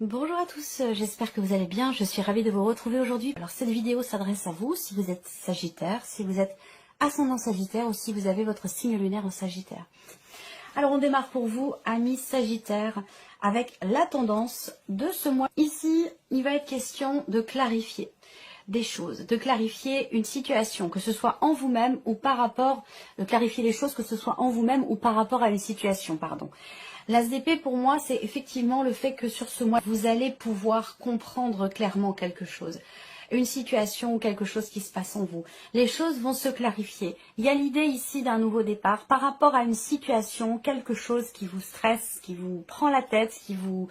Bonjour à tous, j'espère que vous allez bien, je suis ravie de vous retrouver aujourd'hui. Alors cette vidéo s'adresse à vous si vous êtes Sagittaire, si vous êtes ascendant Sagittaire ou si vous avez votre signe lunaire en Sagittaire. Alors on démarre pour vous, amis Sagittaire, avec la tendance de ce mois. Ici, il va être question de clarifier des choses, de clarifier une situation, que ce soit en vous-même ou par rapport, de clarifier les choses, que ce soit en vous-même ou par rapport à une situation, pardon. L'as d'épée pour moi, c'est effectivement le fait que sur ce mois, vous allez pouvoir comprendre clairement quelque chose. Une situation ou quelque chose qui se passe en vous. Les choses vont se clarifier. Il y a l'idée ici d'un nouveau départ par rapport à une situation, quelque chose qui vous stresse, qui vous prend la tête, qui vous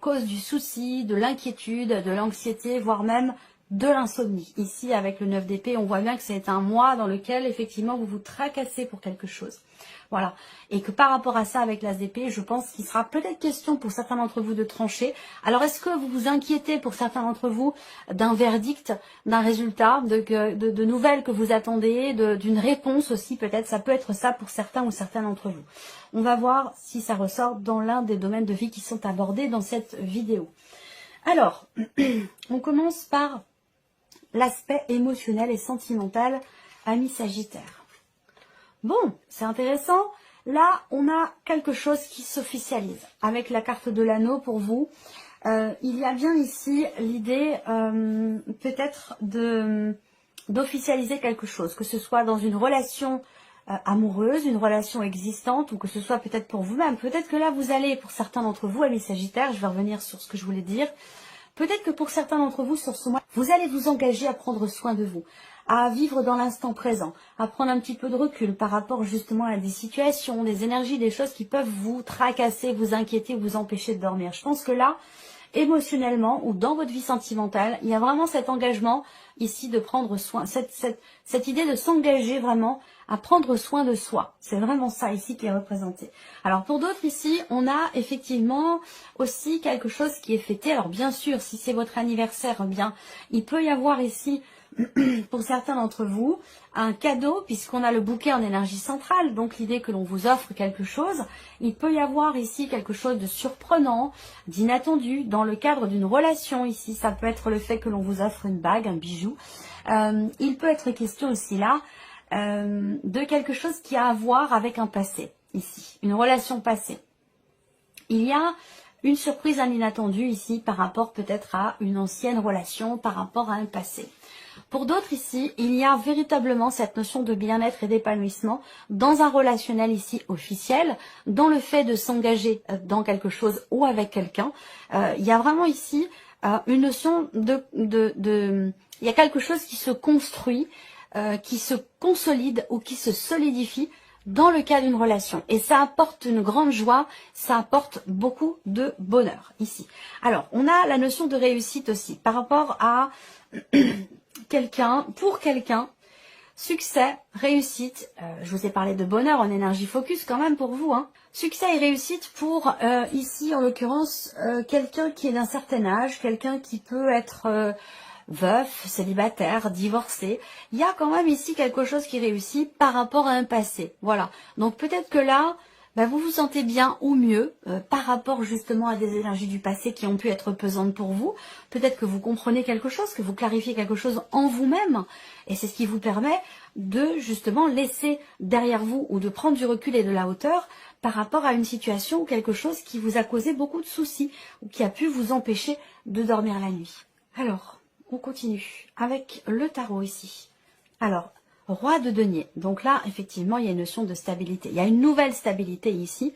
cause du souci, de l'inquiétude, de l'anxiété, voire même de l'insomnie. Ici, avec le 9 d'épée, on voit bien que c'est un mois dans lequel, effectivement, vous vous tracassez pour quelque chose. Voilà. Et que par rapport à ça, avec l'as d'épée, je pense qu'il sera peut-être question pour certains d'entre vous de trancher. Alors, est-ce que vous vous inquiétez pour certains d'entre vous d'un verdict, d'un résultat, de nouvelles que vous attendez, d'une réponse aussi, peut-être? Ça peut être ça pour certains ou certains d'entre vous. On va voir si ça ressort dans l'un des domaines de vie qui sont abordés dans cette vidéo. Alors, on commence par l'aspect émotionnel et sentimental, ami Sagittaire. Bon, c'est intéressant. Là, on a quelque chose qui s'officialise. Avec la carte de l'anneau pour vous, il y a bien ici l'idée peut-être d'officialiser quelque chose, que ce soit dans une relation amoureuse, une relation existante, ou que ce soit peut-être pour vous-même. Peut-être que là, vous allez, pour certains d'entre vous, amis Sagittaire, je vais revenir sur ce que je voulais dire, peut-être que pour certains d'entre vous, sur ce mois, vous allez vous engager à prendre soin de vous, à vivre dans l'instant présent, à prendre un petit peu de recul par rapport justement à des situations, des énergies, des choses qui peuvent vous tracasser, vous inquiéter, vous empêcher de dormir. Je pense que là, émotionnellement ou dans votre vie sentimentale, il y a vraiment cet engagement ici de prendre soin, cette idée de s'engager vraiment à prendre soin de soi. C'est vraiment ça ici qui est représenté. Alors pour d'autres ici, on a effectivement aussi quelque chose qui est fêté. Alors bien sûr, si c'est votre anniversaire, eh bien, il peut y avoir ici pour certains d'entre vous, un cadeau, puisqu'on a le bouquet en énergie centrale, donc l'idée que l'on vous offre quelque chose. Il peut y avoir ici quelque chose de surprenant, d'inattendu, dans le cadre d'une relation ici. Ça peut être le fait que l'on vous offre une bague, un bijou. Il peut être question aussi là de quelque chose qui a à voir avec un passé, ici, une relation passée. Il y a une surprise, un inattendu ici par rapport peut-être à une ancienne relation, par rapport à un passé. Pour d'autres ici, il y a véritablement cette notion de bien-être et d'épanouissement dans un relationnel ici officiel, dans le fait de s'engager dans quelque chose ou avec quelqu'un. Il y a vraiment ici une notion il y a quelque chose qui se construit, qui se consolide ou qui se solidifie dans le cas d'une relation. Et ça apporte une grande joie, ça apporte beaucoup de bonheur ici. Alors, on a la notion de réussite aussi par rapport à quelqu'un, pour quelqu'un, succès, réussite, je vous ai parlé de bonheur en énergie focus quand même pour vous, hein. Succès et réussite pour, ici en l'occurrence, quelqu'un qui est d'un certain âge, quelqu'un qui peut être veuf, célibataire, divorcé. Il y a quand même ici quelque chose qui réussit par rapport à un passé, voilà. Donc peut-être que là, vous vous sentez bien ou mieux par rapport justement à des énergies du passé qui ont pu être pesantes pour vous. Peut-être que vous comprenez quelque chose, que vous clarifiez quelque chose en vous-même. Et c'est ce qui vous permet de justement laisser derrière vous ou de prendre du recul et de la hauteur par rapport à une situation ou quelque chose qui vous a causé beaucoup de soucis ou qui a pu vous empêcher de dormir la nuit. Alors, on continue avec le tarot ici. Alors, Roi de denier. Donc là, effectivement, il y a une notion de stabilité. Il y a une nouvelle stabilité ici.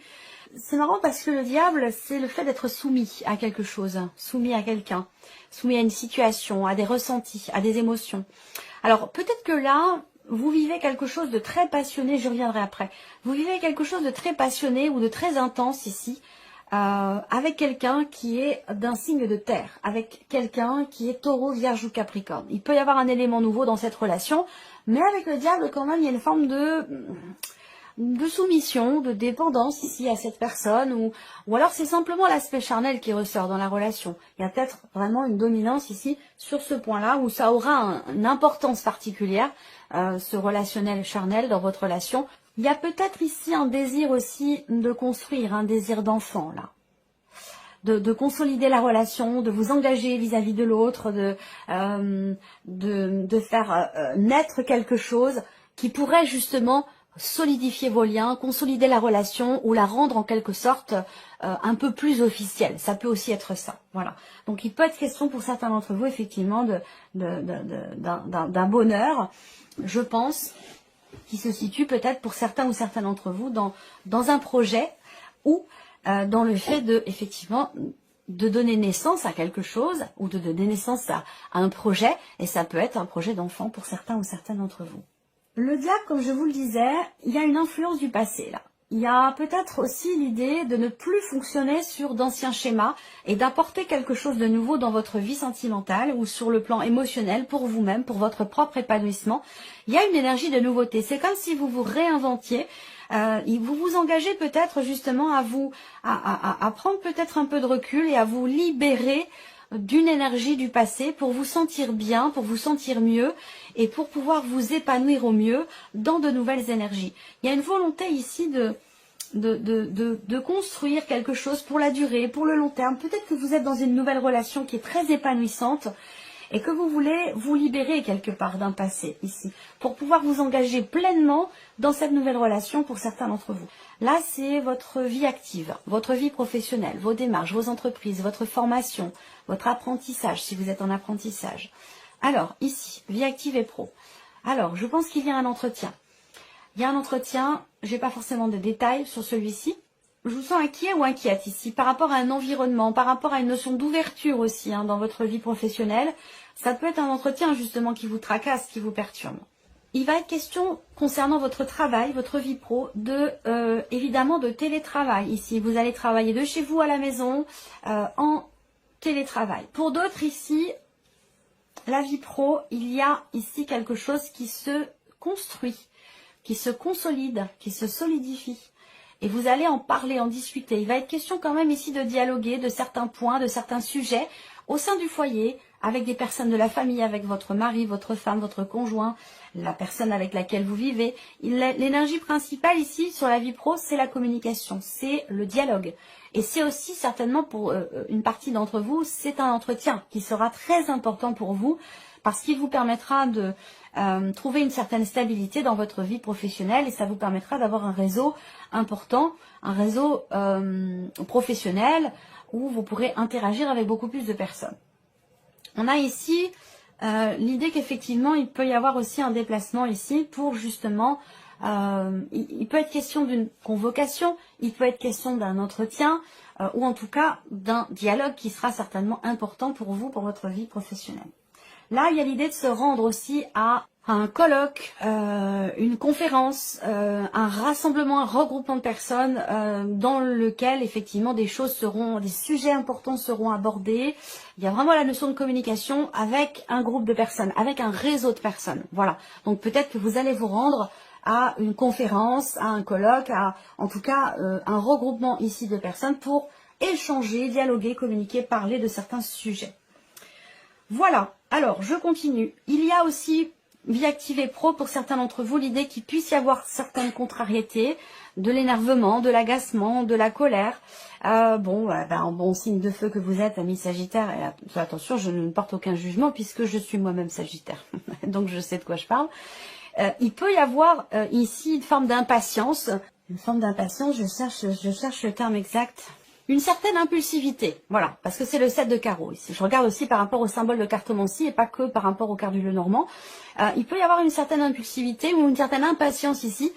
C'est marrant parce que le diable, c'est le fait d'être soumis à quelque chose, soumis à quelqu'un, soumis à une situation, à des ressentis, à des émotions. Alors, peut-être que là, vous vivez quelque chose de très passionné, je reviendrai après. Vous vivez quelque chose de très passionné ou de très intense ici, avec quelqu'un qui est d'un signe de terre, avec quelqu'un qui est taureau, vierge ou capricorne. Il peut y avoir un élément nouveau dans cette relation, mais avec le diable quand même il y a une forme de soumission, de dépendance ici à cette personne, ou alors c'est simplement l'aspect charnel qui ressort dans la relation. Il y a peut-être vraiment une dominance ici sur ce point-là, où ça aura une importance particulière, ce relationnel charnel dans votre relation. Il y a peut-être ici un désir aussi de construire, un désir d'enfant là. de consolider la relation, de vous engager vis-à-vis de l'autre, de faire naître quelque chose qui pourrait justement solidifier vos liens, consolider la relation ou la rendre en quelque sorte un peu plus officielle. Ça peut aussi être ça. Voilà. Donc il peut être question pour certains d'entre vous effectivement d'un bonheur, je pense, qui se situe peut-être pour certains ou certains d'entre vous dans un projet ou dans le fait de effectivement de donner naissance à quelque chose ou de donner naissance à un projet, et ça peut être un projet d'enfant pour certains ou certaines d'entre vous. Le diable, comme je vous le disais, il y a une influence du passé là. Il y a peut-être aussi l'idée de ne plus fonctionner sur d'anciens schémas et d'apporter quelque chose de nouveau dans votre vie sentimentale ou sur le plan émotionnel pour vous-même, pour votre propre épanouissement. Il y a une énergie de nouveauté. C'est comme si vous vous réinventiez. Vous vous engagez peut-être justement à prendre peut-être un peu de recul et à vous libérer d'une énergie du passé pour vous sentir bien, pour vous sentir mieux et pour pouvoir vous épanouir au mieux dans de nouvelles énergies. Il y a une volonté ici de construire quelque chose pour la durée, pour le long terme. Peut-être que vous êtes dans une nouvelle relation qui est très épanouissante et que vous voulez vous libérer quelque part d'un passé ici, pour pouvoir vous engager pleinement dans cette nouvelle relation pour certains d'entre vous. Là, c'est votre vie active, votre vie professionnelle, vos démarches, vos entreprises, votre formation, votre apprentissage, si vous êtes en apprentissage. Alors, ici, vie active et pro. Alors, je pense qu'il y a un entretien. Il y a un entretien, je n'ai pas forcément de détails sur celui-ci. Je vous sens inquiet ou inquiète ici par rapport à un environnement, par rapport à une notion d'ouverture aussi dans votre vie professionnelle. Ça peut être un entretien justement qui vous tracasse, qui vous perturbe. Il va être question concernant votre travail, votre vie pro, évidemment de télétravail ici. Vous allez travailler de chez vous à la maison en télétravail. Pour d'autres ici, la vie pro, il y a ici quelque chose qui se construit, qui se consolide, qui se solidifie. Et vous allez en parler, en discuter. Il va être question quand même ici de dialoguer de certains points, de certains sujets au sein du foyer, avec des personnes de la famille, avec votre mari, votre femme, votre conjoint, la personne avec laquelle vous vivez. L'énergie principale ici sur la vie pro, c'est la communication, c'est le dialogue. Et c'est aussi certainement pour une partie d'entre vous, c'est un entretien qui sera très important pour vous parce qu'il vous permettra de trouver une certaine stabilité dans votre vie professionnelle et ça vous permettra d'avoir un réseau important, un réseau professionnel où vous pourrez interagir avec beaucoup plus de personnes. On a ici l'idée qu'effectivement, il peut y avoir aussi un déplacement ici pour justement, il peut être question d'une convocation, il peut être question d'un entretien ou en tout cas d'un dialogue qui sera certainement important pour vous, pour votre vie professionnelle. Là, il y a l'idée de se rendre aussi à un colloque, une conférence, un rassemblement, un regroupement de personnes dans lequel effectivement des sujets importants seront abordés. Il y a vraiment la notion de communication avec un groupe de personnes, avec un réseau de personnes. Voilà. Donc peut-être que vous allez vous rendre à une conférence, à un colloque, en tout cas un regroupement ici de personnes pour échanger, dialoguer, communiquer, parler de certains sujets. Voilà, alors je continue. Il y a aussi vie active et pro pour certains d'entre vous, l'idée qu'il puisse y avoir certaines contrariétés, de l'énervement, de l'agacement, de la colère. Bon signe de feu que vous êtes, ami Sagittaire, et attention, je ne porte aucun jugement puisque je suis moi-même Sagittaire, donc je sais de quoi je parle. Il peut y avoir ici une forme d'impatience. Une forme d'impatience, je cherche le terme exact. Une certaine impulsivité, voilà, parce que c'est le 7 de carreau ici. Je regarde aussi par rapport au symbole de cartomancie et pas que par rapport au quart du Lenormand. Il peut y avoir une certaine impulsivité ou une certaine impatience ici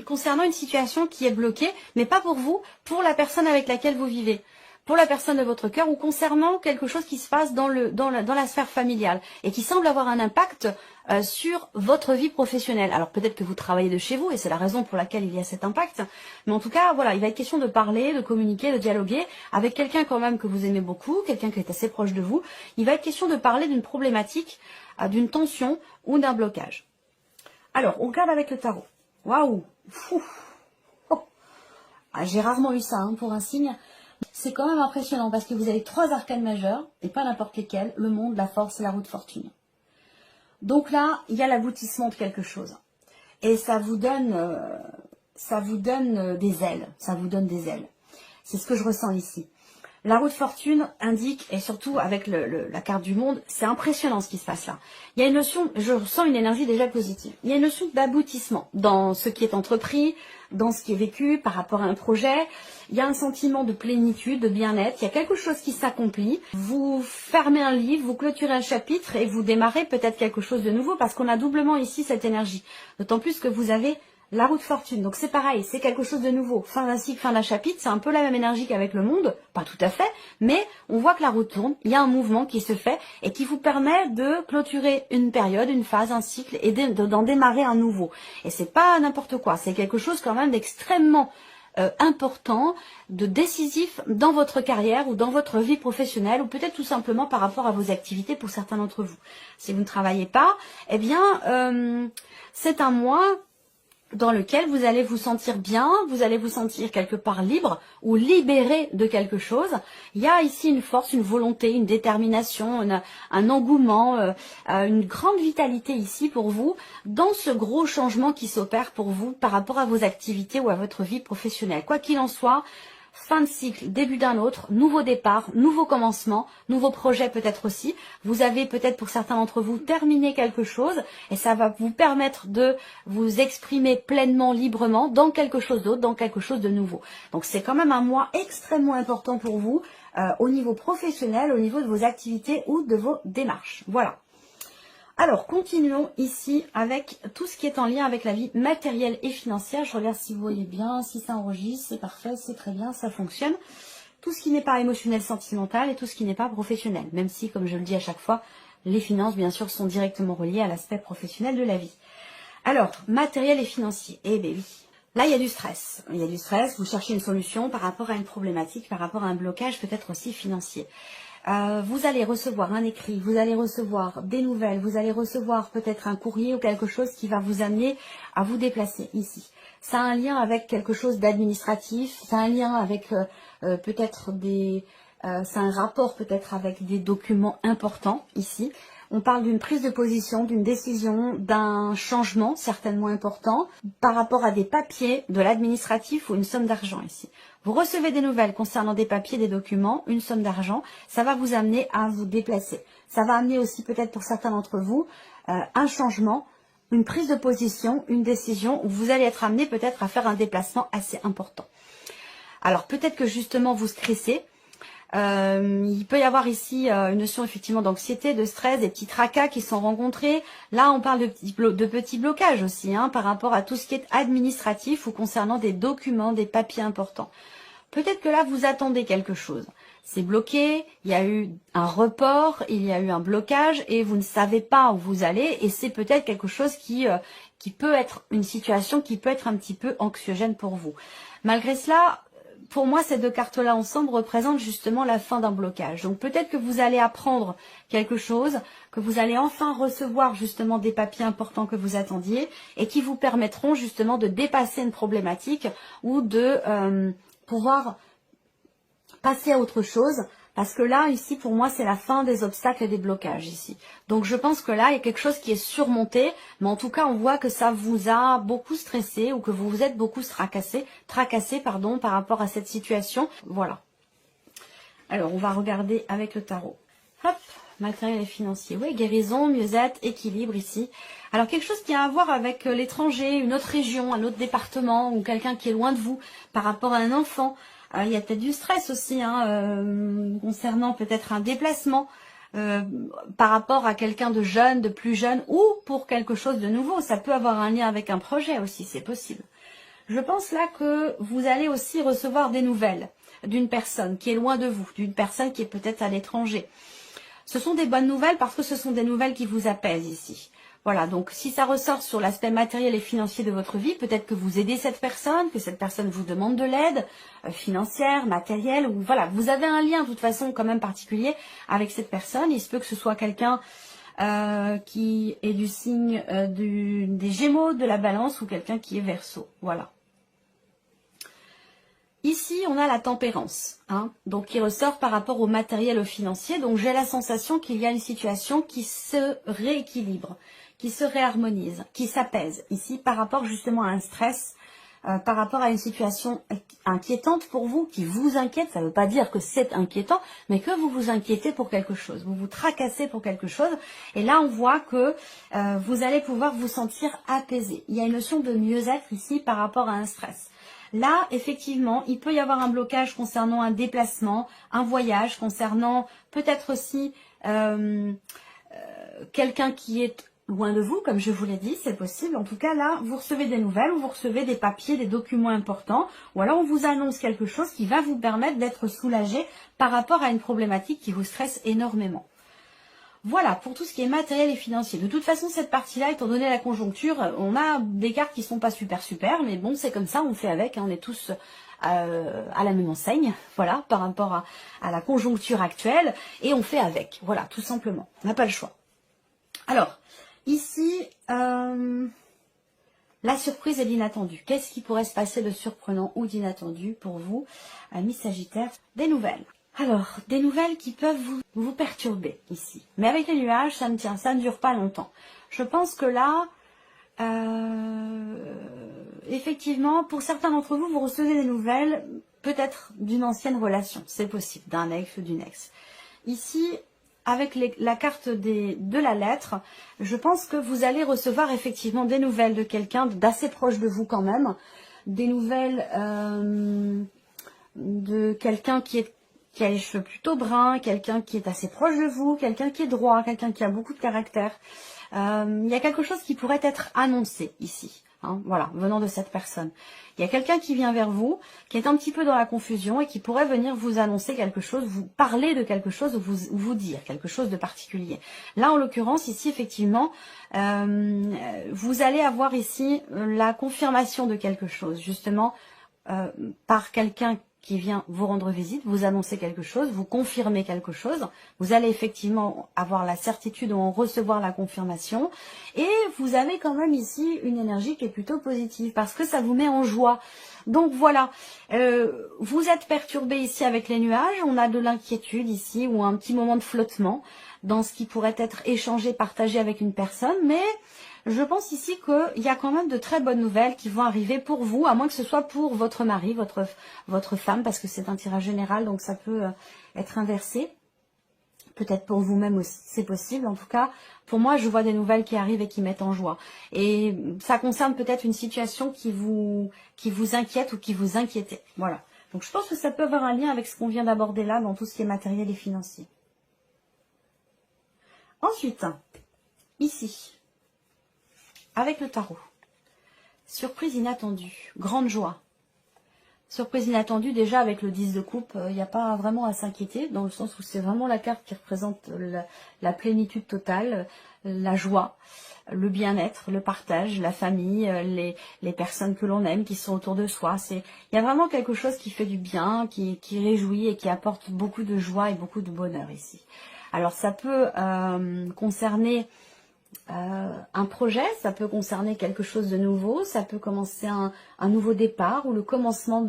concernant une situation qui est bloquée, mais pas pour vous, pour la personne avec laquelle vous vivez, pour la personne de votre cœur ou concernant quelque chose qui se passe dans la sphère familiale et qui semble avoir un impact sur votre vie professionnelle. Alors peut-être que vous travaillez de chez vous et c'est la raison pour laquelle il y a cet impact, mais en tout cas, voilà, il va être question de parler, de communiquer, de dialoguer avec quelqu'un quand même que vous aimez beaucoup, quelqu'un qui est assez proche de vous. Il va être question de parler d'une problématique, d'une tension ou d'un blocage. Alors, on regarde avec le tarot. Waouh! Oh. J'ai rarement eu ça pour un signe. C'est quand même impressionnant parce que vous avez 3 arcanes majeures, et pas n'importe lesquelles, le monde, la force et la roue de fortune. Donc là, il y a l'aboutissement de quelque chose. Et ça vous donne des ailes. Ça vous donne des ailes. C'est ce que je ressens ici. La roue de fortune indique, et surtout avec la carte du monde, c'est impressionnant ce qui se passe là. Il y a une notion, je ressens une énergie déjà positive. Il y a une notion d'aboutissement dans ce qui est entrepris, dans ce qui est vécu par rapport à un projet. Il y a un sentiment de plénitude, de bien-être. Il y a quelque chose qui s'accomplit. Vous fermez un livre, vous clôturez un chapitre et vous démarrez peut-être quelque chose de nouveau parce qu'on a doublement ici cette énergie. D'autant plus que vous avez la roue de fortune, donc c'est pareil, c'est quelque chose de nouveau. Fin d'un cycle, fin d'un chapitre, c'est un peu la même énergie qu'avec le monde, pas tout à fait, mais on voit que la roue tourne, il y a un mouvement qui se fait et qui vous permet de clôturer une période, une phase, un cycle et d'en démarrer un nouveau. Et c'est pas n'importe quoi, c'est quelque chose quand même d'extrêmement important, de décisif dans votre carrière ou dans votre vie professionnelle ou peut-être tout simplement par rapport à vos activités pour certains d'entre vous. Si vous ne travaillez pas, eh bien c'est un mois dans lequel vous allez vous sentir bien, vous allez vous sentir quelque part libre ou libéré de quelque chose. Il y a ici une force, une volonté, une détermination, un engouement, une grande vitalité ici pour vous dans ce gros changement qui s'opère pour vous par rapport à vos activités ou à votre vie professionnelle. Quoi qu'il en soit, fin de cycle, début d'un autre, nouveau départ, nouveau commencement, nouveau projet peut-être aussi. Vous avez peut-être pour certains d'entre vous terminé quelque chose et ça va vous permettre de vous exprimer pleinement, librement dans quelque chose d'autre, dans quelque chose de nouveau. Donc c'est quand même un mois extrêmement important pour vous au niveau professionnel, au niveau de vos activités ou de vos démarches. Voilà. Alors, continuons ici avec tout ce qui est en lien avec la vie matérielle et financière. Je regarde si vous voyez bien, si ça enregistre, c'est parfait, c'est très bien, ça fonctionne. Tout ce qui n'est pas émotionnel, sentimental et tout ce qui n'est pas professionnel. Même si, comme je le dis à chaque fois, les finances, bien sûr, sont directement reliées à l'aspect professionnel de la vie. Alors, matériel et financier. Eh bien oui. Là, il y a du stress. Il y a du stress, vous cherchez une solution par rapport à une problématique, par rapport à un blocage peut-être aussi financier. Vous allez recevoir un écrit, vous allez recevoir des nouvelles, vous allez recevoir peut-être un courrier ou quelque chose qui va vous amener à vous déplacer ici. Ça a un lien avec quelque chose d'administratif, ça a un lien avec peut-être c'est un rapport peut-être avec des documents importants ici. On parle d'une prise de position, d'une décision, d'un changement certainement important par rapport à des papiers, de l'administratif ou une somme d'argent ici. Vous recevez des nouvelles concernant des papiers, des documents, une somme d'argent, ça va vous amener à vous déplacer. Ça va amener aussi peut-être pour certains d'entre vous un changement, une prise de position, une décision où vous allez être amené peut-être à faire un déplacement assez important. Alors peut-être que justement vous stressez. Il peut y avoir ici une notion effectivement d'anxiété, de stress, des petits tracas qui sont rencontrés. Là, on parle de petits blocages aussi par rapport à tout ce qui est administratif ou concernant des documents, des papiers importants. Peut-être que là, vous attendez quelque chose. C'est bloqué, il y a eu un report, il y a eu un blocage et vous ne savez pas où vous allez. Et c'est peut-être quelque chose qui peut être une situation qui peut être un petit peu anxiogène pour vous. Malgré cela, pour moi, ces deux cartes-là ensemble représentent justement la fin d'un blocage. Donc peut-être que vous allez apprendre quelque chose, que vous allez enfin recevoir justement des papiers importants que vous attendiez et qui vous permettront justement de dépasser une problématique ou de pouvoir passer à autre chose. Parce que là, ici, pour moi, c'est la fin des obstacles et des blocages ici. Donc, je pense que là, il y a quelque chose qui est surmonté. Mais en tout cas, on voit que ça vous a beaucoup stressé ou que vous vous êtes beaucoup tracassé par rapport à cette situation. Voilà. Alors, on va regarder avec le tarot. Hop, matériel et financier. Oui, guérison, mieux-être, équilibre ici. Alors, quelque chose qui a à voir avec l'étranger, une autre région, un autre département ou quelqu'un qui est loin de vous par rapport à un enfant. Il y a peut-être du stress aussi concernant peut-être un déplacement par rapport à quelqu'un de jeune, de plus jeune ou pour quelque chose de nouveau. Ça peut avoir un lien avec un projet aussi, c'est possible. Je pense là que vous allez aussi recevoir des nouvelles d'une personne qui est loin de vous, d'une personne qui est peut-être à l'étranger. Ce sont des bonnes nouvelles parce que ce sont des nouvelles qui vous apaisent ici. Voilà, donc si ça ressort sur l'aspect matériel et financier de votre vie, peut-être que vous aidez cette personne, que cette personne vous demande de l'aide financière, matérielle, ou voilà, vous avez un lien de toute façon quand même particulier avec cette personne. Il se peut que ce soit quelqu'un qui est du signe des Gémeaux, de la Balance ou quelqu'un qui est Verseau. Voilà. Ici, on a la tempérance, donc qui ressort par rapport au matériel, au financier. Donc j'ai la sensation qu'il y a une situation qui se rééquilibre, qui se réharmonise, qui s'apaise ici par rapport justement à un stress par rapport à une situation inquiétante pour vous, qui vous inquiète. Ça ne veut pas dire que c'est inquiétant, mais que vous vous inquiétez pour quelque chose, vous vous tracassez pour quelque chose. Et là, on voit que vous allez pouvoir vous sentir apaisé. Il y a une notion de mieux-être ici par rapport à un stress. Là, effectivement, il peut y avoir un blocage concernant un déplacement, un voyage, concernant peut-être aussi quelqu'un qui est loin de vous, comme je vous l'ai dit, c'est possible. En tout cas, là, vous recevez des nouvelles ou vous recevez des papiers, des documents importants, ou alors on vous annonce quelque chose qui va vous permettre d'être soulagé par rapport à une problématique qui vous stresse énormément. Voilà, pour tout ce qui est matériel et financier. De toute façon, cette partie-là, étant donné la conjoncture, on a des cartes qui sont pas super, mais bon, c'est comme ça, on fait avec, hein, on est tous à la même enseigne, voilà, par rapport à la conjoncture actuelle, et on fait avec, voilà, tout simplement, on n'a pas le choix. Alors, ici, la surprise et l'inattendu. Qu'est-ce qui pourrait se passer de surprenant ou d'inattendu pour vous, amis Sagittaires? Des nouvelles. Alors, des nouvelles qui peuvent vous perturber ici. Mais avec les nuages, ça ne dure pas longtemps. Je pense que là, effectivement, pour certains d'entre vous, vous recevez des nouvelles, peut-être d'une ancienne relation. C'est possible, d'un ex ou d'une ex. Ici, avec la carte de la lettre, je pense que vous allez recevoir effectivement des nouvelles de quelqu'un d'assez proche de vous quand même. Des nouvelles de quelqu'un qui a les cheveux plutôt bruns, quelqu'un qui est assez proche de vous, quelqu'un qui est droit, quelqu'un qui a beaucoup de caractère. Il y a quelque chose qui pourrait être annoncé ici, hein, voilà, venant de cette personne. Il y a quelqu'un qui vient vers vous, qui est un petit peu dans la confusion et qui pourrait venir vous annoncer quelque chose, vous parler de quelque chose ou vous dire quelque chose de particulier. Là, en l'occurrence, ici, effectivement, vous allez avoir ici la confirmation de quelque chose, justement, par quelqu'un qui vient vous rendre visite, vous annoncer quelque chose, vous confirmer quelque chose. Vous allez effectivement avoir la certitude ou en recevoir la confirmation. Et vous avez quand même ici une énergie qui est plutôt positive parce que ça vous met en joie. Donc voilà, vous êtes perturbé ici avec les nuages. On a de l'inquiétude ici ou un petit moment de flottement dans ce qui pourrait être échangé, partagé avec une personne. Mais je pense ici qu'il y a quand même de très bonnes nouvelles qui vont arriver pour vous, à moins que ce soit pour votre mari, votre femme, parce que c'est un tirage général, donc ça peut être inversé. Peut-être pour vous-même aussi, c'est possible. En tout cas, pour moi, je vois des nouvelles qui arrivent et qui mettent en joie. Et ça concerne peut-être une situation qui vous inquiète ou qui vous inquiétait. Voilà. Donc je pense que ça peut avoir un lien avec ce qu'on vient d'aborder là, dans tout ce qui est matériel et financier. Ensuite, ici, avec le tarot, surprise inattendue, grande joie. Surprise inattendue, déjà avec le 10 de coupe, il n'y a pas vraiment à s'inquiéter, dans le sens où c'est vraiment la carte qui représente la plénitude totale, la joie, le bien-être, le partage, la famille, les personnes que l'on aime, qui sont autour de soi. Il y a vraiment quelque chose qui fait du bien, qui réjouit et qui apporte beaucoup de joie et beaucoup de bonheur ici. Alors ça peut concerner un projet, ça peut concerner quelque chose de nouveau, ça peut commencer un nouveau départ ou le commencement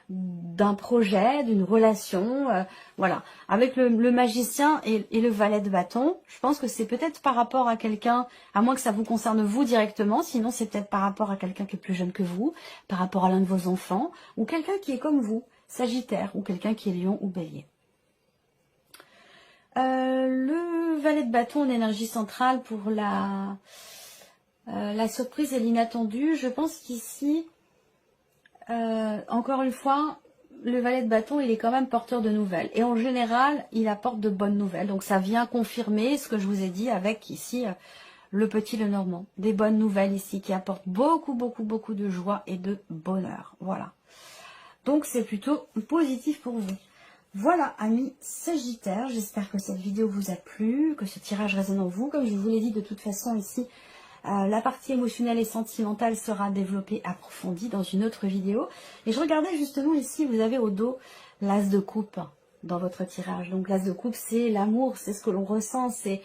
d'un projet, d'une relation, voilà. Avec le magicien et le valet de bâton, je pense que c'est peut-être par rapport à quelqu'un, à moins que ça vous concerne vous directement, sinon c'est peut-être par rapport à quelqu'un qui est plus jeune que vous, par rapport à l'un de vos enfants, ou quelqu'un qui est comme vous, Sagittaire, ou quelqu'un qui est Lion ou Bélier. Le valet de bâton en énergie centrale pour la surprise et l'inattendu. Je pense qu'ici, encore une fois, le valet de bâton, il est quand même porteur de nouvelles. Et en général, il apporte de bonnes nouvelles. Donc ça vient confirmer ce que je vous ai dit avec ici le petit Lenormand. Des bonnes nouvelles ici qui apportent beaucoup, beaucoup, beaucoup de joie et de bonheur. Voilà. Donc c'est plutôt positif pour vous. Voilà, amis Sagittaires, j'espère que cette vidéo vous a plu, que ce tirage résonne en vous. Comme je vous l'ai dit, de toute façon, ici, la partie émotionnelle et sentimentale sera développée, approfondie dans une autre vidéo. Et je regardais justement ici, vous avez au dos l'as de coupe dans votre tirage. Donc l'as de coupe, c'est l'amour, c'est ce que l'on ressent, c'est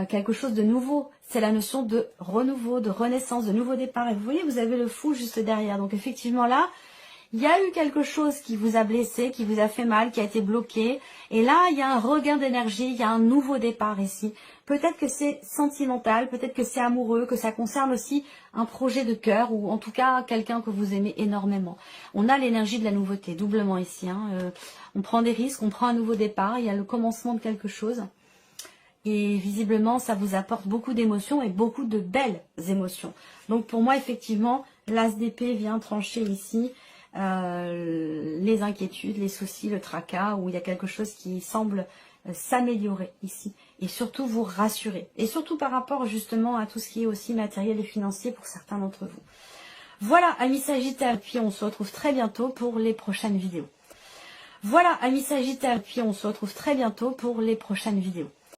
quelque chose de nouveau. C'est la notion de renouveau, de renaissance, de nouveau départ. Et vous voyez, vous avez le fou juste derrière. Donc effectivement là, Il y a eu quelque chose qui vous a blessé, qui vous a fait mal, qui a été bloqué. Et là, il y a un regain d'énergie, il y a un nouveau départ ici. Peut-être que c'est sentimental, peut-être que c'est amoureux, que ça concerne aussi un projet de cœur ou en tout cas quelqu'un que vous aimez énormément. On a l'énergie de la nouveauté, doublement ici. On prend des risques, on prend un nouveau départ, il y a le commencement de quelque chose. Et visiblement, ça vous apporte beaucoup d'émotions et beaucoup de belles émotions. Donc pour moi, effectivement, l'as d'épée vient trancher ici les inquiétudes, les soucis, le tracas, où il y a quelque chose qui semble s'améliorer ici. Et surtout vous rassurer. Et surtout par rapport justement à tout ce qui est aussi matériel et financier pour certains d'entre vous. Voilà, amis Sagittaires, puis on se retrouve très bientôt pour les prochaines vidéos. Voilà, amis Sagittaires, puis on se retrouve très bientôt pour les prochaines vidéos.